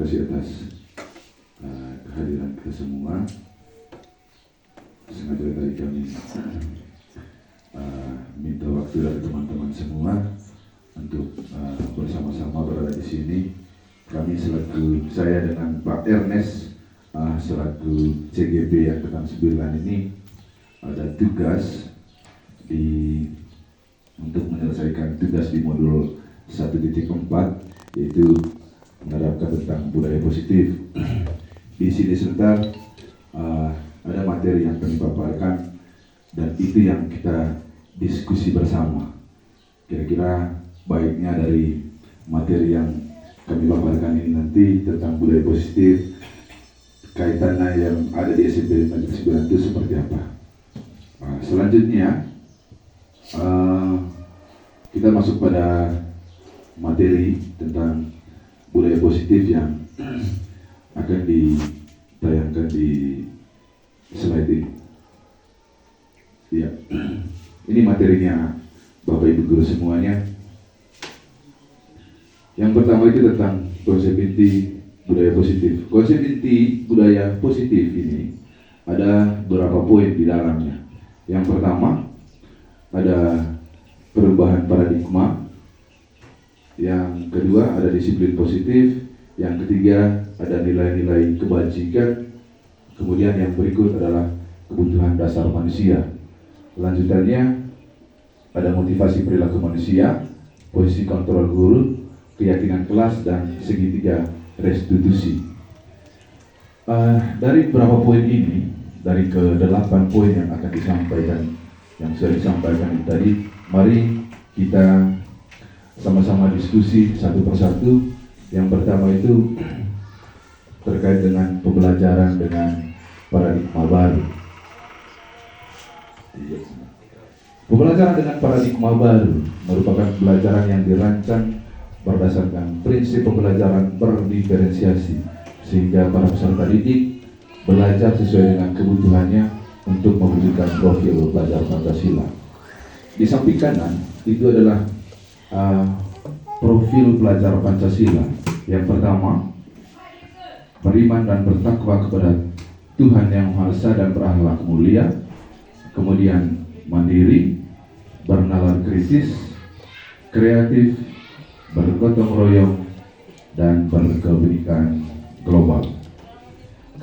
kasih atas kehadiran kita semua. Sengaja tadi kami minta waktu dari teman-teman semua untuk bersama-sama berada di sini. Kami saya dengan Pak Ernest selaku CGP yang ke-9 ini ada tugas untuk menyelesaikan tugas di modul 1.4, yaitu menerapkan tentang budaya positif. Di sini sebentar ada materi yang kami paparkan dan itu yang kita diskusi bersama. Kira-kira baiknya dari materi yang kami paparkan ini nanti tentang budaya positif, kaitannya yang ada di SMP 9 itu seperti apa. Selanjutnya kita masuk pada materi tentang budaya positif yang akan ditayangkan di slide ini. Ya, ini materinya Bapak Ibu Guru semuanya. Yang pertama itu tentang konsep inti budaya positif. Konsep inti budaya positif ini ada beberapa poin di dalamnya. Yang pertama ada perubahan paradigma. Yang kedua ada disiplin positif. Yang ketiga ada nilai-nilai kebajikan. Kemudian yang berikut adalah kebutuhan dasar manusia. Lanjutannya ada motivasi perilaku manusia, posisi kontrol guru, keyakinan kelas, dan segitiga restitusi. Dari beberapa poin ini, dari ke-8 poin yang akan disampaikan, yang sudah disampaikan tadi, mari kita sama-sama diskusi satu persatu. Yang pertama itu terkait dengan pembelajaran dengan paradigma baru. Pembelajaran dengan paradigma baru merupakan pembelajaran yang dirancang berdasarkan prinsip pembelajaran berdiferensiasi, sehingga para peserta didik belajar sesuai dengan kebutuhannya untuk mewujudkan profil pelajar Pancasila. Di samping kanan itu adalah profil pelajar Pancasila. Yang pertama, beriman dan bertakwa kepada Tuhan Yang Maha Esa dan berakhlak mulia. Kemudian mandiri, bernalar kritis, kreatif, bergotong royong, dan berkebinekaan global.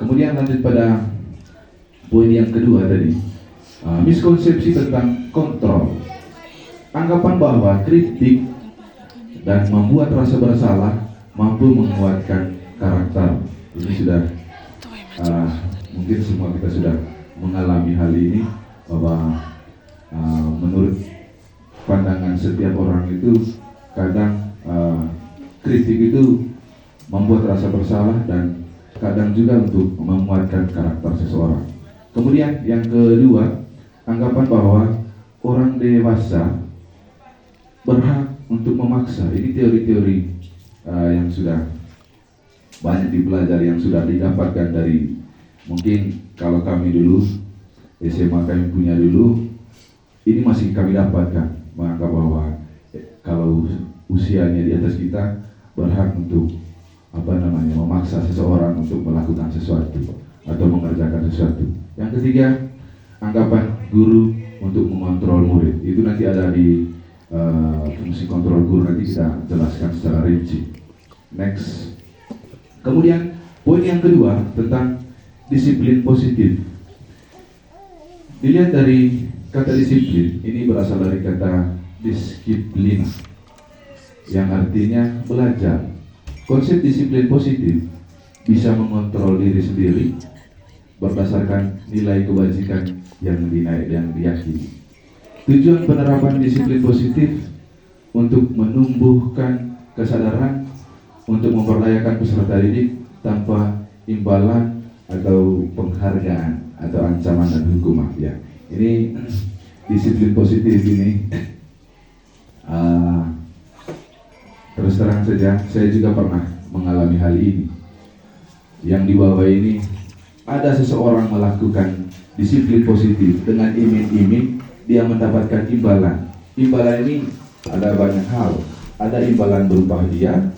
Kemudian lanjut pada poin yang kedua tadi, miskonsepsi tentang kontrol. Anggapan bahwa kritik dan membuat rasa bersalah mampu menguatkan karakter. Ini sudah mungkin semua kita sudah mengalami hal ini, bahwa menurut pandangan setiap orang itu kadang kritik itu membuat rasa bersalah dan kadang juga untuk menguatkan karakter seseorang. Kemudian yang kedua, anggapan bahwa orang dewasa berhak untuk memaksa. Ini teori-teori yang sudah banyak dipelajari, yang sudah didapatkan dari, mungkin kalau kami dulu SMA kami punya dulu, ini masih kami dapatkan, menganggap bahwa kalau usianya di atas kita berhak untuk memaksa seseorang untuk melakukan sesuatu atau mengerjakan sesuatu. Yang ketiga, anggapan guru untuk mengontrol murid. Itu nanti ada di fungsi kontrol guru, nanti kita jelaskan secara rinci. Next. Kemudian poin yang kedua tentang disiplin positif. Dilihat dari kata disiplin, ini berasal dari kata disiplin yang artinya belajar. Konsep disiplin positif bisa mengontrol diri sendiri berdasarkan nilai kebajikan yang diyakini. Tujuan penerapan disiplin positif untuk menumbuhkan kesadaran untuk memperdayakan peserta didik tanpa imbalan atau penghargaan atau ancaman dan hukuman. Ya, ini disiplin positif ini terus terang saja saya juga pernah mengalami hal ini. Yang di bawah ini ada seseorang melakukan disiplin positif dengan iming-iming dia mendapatkan imbalan. Imbalan ini ada banyak hal. Ada imbalan berupa hadiah,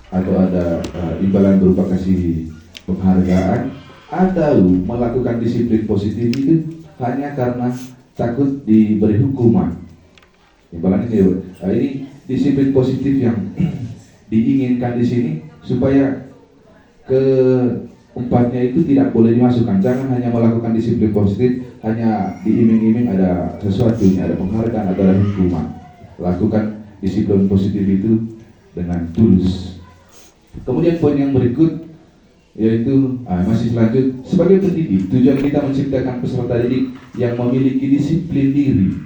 atau ada imbalan berupa kasih penghargaan, atau melakukan disiplin positif itu hanya karena takut diberi hukuman. Imbalan ini disiplin positif yang diinginkan di sini supaya keempatnya itu tidak boleh dimasukkan. Jangan hanya melakukan disiplin positif hanya diiming-iming ada sesuatu, ada penghargaan atau ada hukuman. Lakukan disiplin positif itu dengan tulus. Kemudian poin yang berikut yaitu masih lanjut, sebagai pendidik tujuan kita menciptakan peserta didik yang memiliki disiplin diri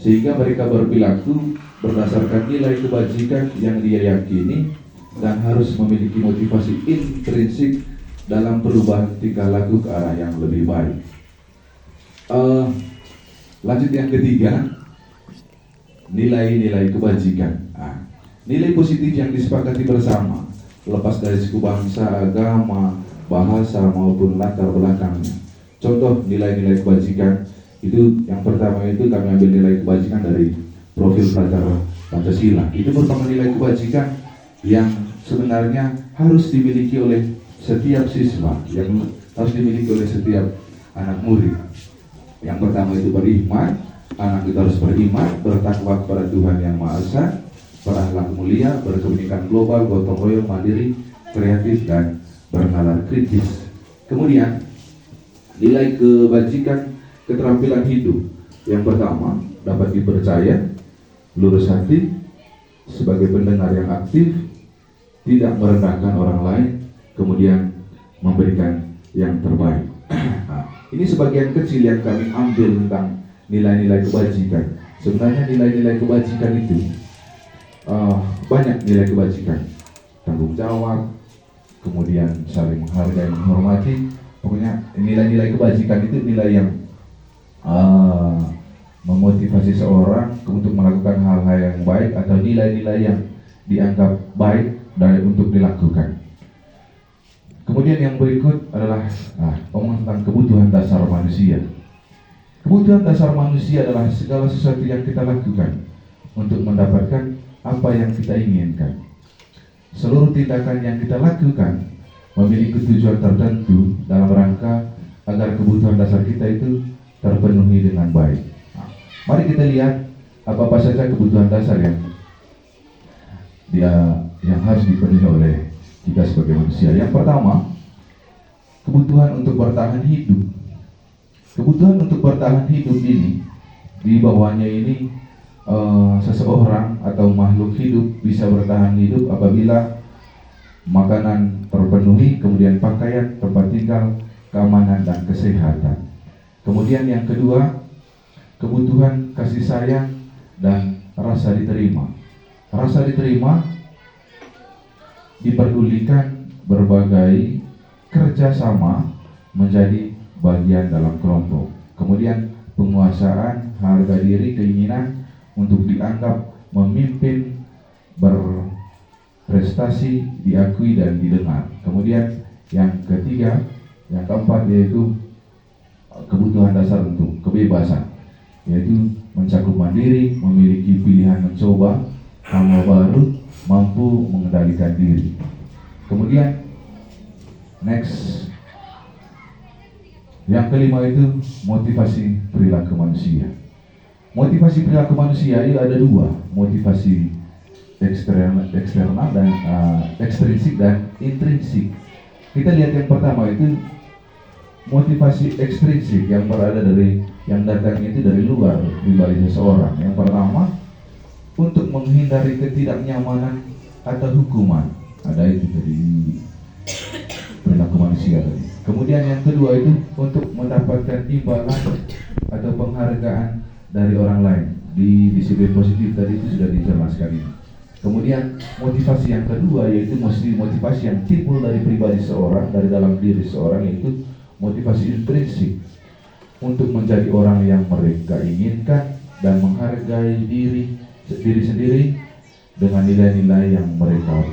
sehingga mereka berperilaku berdasarkan nilai kebajikan yang dia yakini dan harus memiliki motivasi intrinsik dalam perubahan tingkah laku ke arah yang lebih baik. Lanjut yang ketiga, nilai-nilai kebajikan. Nilai positif yang disepakati bersama, lepas dari suku bangsa, agama, bahasa maupun latar belakangnya. Contoh nilai-nilai kebajikan itu, yang pertama itu kami ambil nilai kebajikan dari profil pelajar Pancasila. Itu merupakan nilai kebajikan yang sebenarnya harus dimiliki oleh setiap siswa, yang harus dimiliki oleh setiap anak murid. Yang pertama itu beriman, anak itu harus beriman, bertakwa kepada Tuhan Yang Maha Esa, berakhlak mulia, berkebinekaan global, gotong royong, mandiri, kreatif, dan bernalar kritis. Kemudian nilai kebajikan keterampilan hidup. Yang pertama, dapat dipercaya, lurus hati, sebagai pendengar yang aktif, tidak merendahkan orang lain, kemudian memberikan yang terbaik. Ini sebagian kecil yang kami ambil tentang nilai-nilai kebajikan. Sebenarnya nilai-nilai kebajikan itu banyak nilai kebajikan, tanggung jawab, kemudian saling menghargai, menghormati. Pokoknya nilai-nilai kebajikan itu nilai yang memotivasi seorang untuk melakukan hal-hal yang baik atau nilai-nilai yang dianggap baik dan untuk dilakukan. Kemudian yang berikut adalah omongan tentang kebutuhan dasar manusia. Kebutuhan dasar manusia adalah segala sesuatu yang kita lakukan untuk mendapatkan apa yang kita inginkan. Seluruh tindakan yang kita lakukan memiliki tujuan tertentu dalam rangka agar kebutuhan dasar kita itu terpenuhi dengan baik. Mari kita lihat apa saja kebutuhan dasar yang harus dipenuhi oleh kita sebagai manusia. Yang pertama, kebutuhan untuk bertahan hidup. Kebutuhan untuk bertahan hidup ini, di bawahnya ini seseorang atau makhluk hidup bisa bertahan hidup apabila makanan terpenuhi, kemudian pakaian, tempat tinggal, keamanan, dan kesehatan. Kemudian yang kedua, kebutuhan kasih sayang dan rasa diterima. Rasa diterima diperdulikan berbagai kerjasama menjadi bagian dalam kelompok. Kemudian penguasaan, harga diri, keinginan untuk dianggap memimpin, berprestasi, diakui dan didengar. Kemudian yang ketiga, yang keempat yaitu kebutuhan dasar untuk kebebasan, yaitu mencakup mandiri, memiliki pilihan mencoba hal baru, mampu mengendalikan diri. Kemudian next, yang kelima itu motivasi perilaku manusia. Motivasi perilaku manusia itu ada dua, motivasi eksternal dan ekstrinsik dan intrinsik. Kita lihat yang pertama itu motivasi ekstrinsik yang datang itu dari luar pribadi seseorang. Yang pertama, untuk menghindari ketidaknyamanan atau hukuman. Ada itu dari perilaku manusia tadi. Kemudian yang kedua itu untuk mendapatkan imbalan atau penghargaan dari orang lain. Di disiplin positif tadi itu sudah dijelaskan ini. Kemudian motivasi yang kedua yaitu motivasi yang timbul dari pribadi seorang, dari dalam diri seorang, yaitu motivasi intrinsik untuk menjadi orang yang mereka inginkan dan menghargai diri sendiri dengan nilai-nilai yang mereka